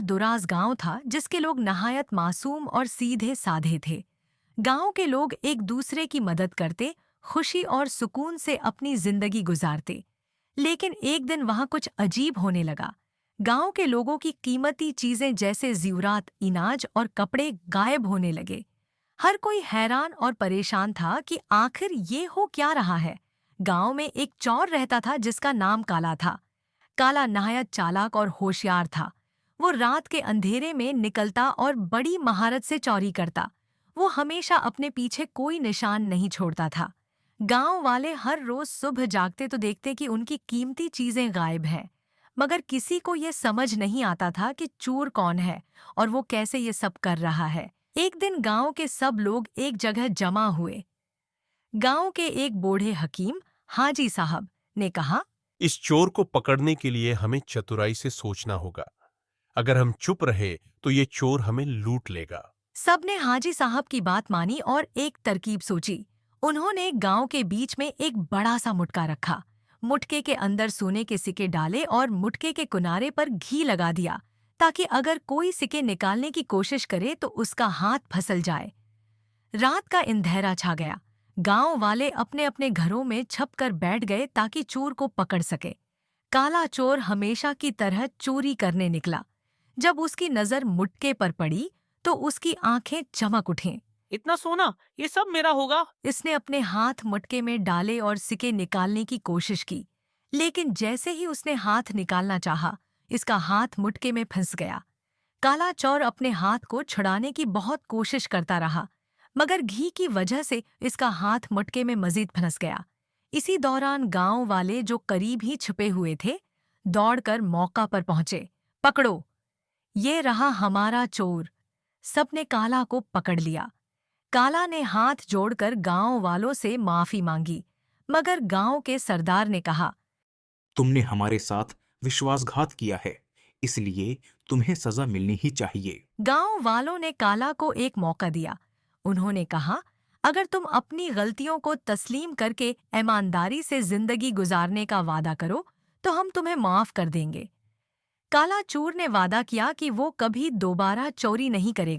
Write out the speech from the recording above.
दुराज गांव था जिसके लोग नहायत मासूम और सीधे साधे थे। गांव के लोग एक दूसरे की मदद करते, खुशी और सुकून से अपनी जिंदगी गुजारते। लेकिन एक दिन वहां कुछ अजीब होने लगा। गांव के लोगों की कीमती चीजें जैसे ज़ेवरात, इनाज और कपड़े गायब होने लगे। हर कोई हैरान और परेशान था कि आखिर ये हो क्या रहा है। गांव में एक चोर रहता था जिसका नाम काला था। काला नहायत चालाक और होशियार था। वो रात के अंधेरे में निकलता और बड़ी महारत से चोरी करता। वो हमेशा अपने पीछे कोई निशान नहीं छोड़ता था। गांव वाले हर रोज सुबह जागते तो देखते कि उनकी कीमती चीजें गायब हैं। मगर किसी को ये समझ नहीं आता था कि चोर कौन है और वो कैसे ये सब कर रहा है। एक दिन गांव के सब लोग एक जगह जमा हुए। गांव के एक बूढ़े हकीम, हाजी साहब, ने कहा, इस चोर को पकड़ने के लिए हमें चतुराई से सोचना होगा। अगर हम चुप रहे तो ये चोर हमें लूट लेगा। सबने हाजी साहब की बात मानी और एक तरकीब सोची। उन्होंने गांव के बीच में एक बड़ा सा मुटका रखा। मुटके के अंदर सोने के सिक्के डाले और मुटके के किनारे पर घी लगा दिया ताकि अगर कोई सिक्के निकालने की कोशिश करे तो उसका हाथ फंसल जाए। रात का अंधेरा छा गया। गांव वाले अपने अपने घरों में छपकर बैठ गए ताकि चोर को पकड़ सके। काला चोर हमेशा की तरह चोरी करने निकला। जब उसकी नजर मुटके पर पड़ी तो उसकी आंखें चमक उठीं। इतना सोना, ये सब मेरा होगा। इसने अपने हाथ मुटके में डाले और सिक्के निकालने की कोशिश की। लेकिन जैसे ही उसने हाथ निकालना चाहा, इसका हाथ मुटके में फंस गया। काला चोर अपने हाथ को छुड़ाने की बहुत कोशिश करता रहा, मगर घी की वजह से इसका हाथ मुटके में मजीद फंस गया। इसी दौरान गांव वाले जो करीब ही छुपे हुए थे, दौड़कर मौका पर पहुंचे। पकड़ो, ये रहा हमारा चोर। सबने काला को पकड़ लिया। काला ने हाथ जोड़कर गांव वालों से माफी मांगी, मगर गांव के सरदार ने कहा, तुमने हमारे साथ विश्वासघात किया है, इसलिए तुम्हें सजा मिलनी ही चाहिए। गांव वालों ने काला को एक मौका दिया। उन्होंने कहा, अगर तुम अपनी गलतियों को तस्लीम करके ईमानदारी से जिंदगी गुजारने का वादा करो तो हम तुम्हें माफ कर देंगे। काला चोर ने वादा किया कि वो कभी दोबारा चोरी नहीं करेगा।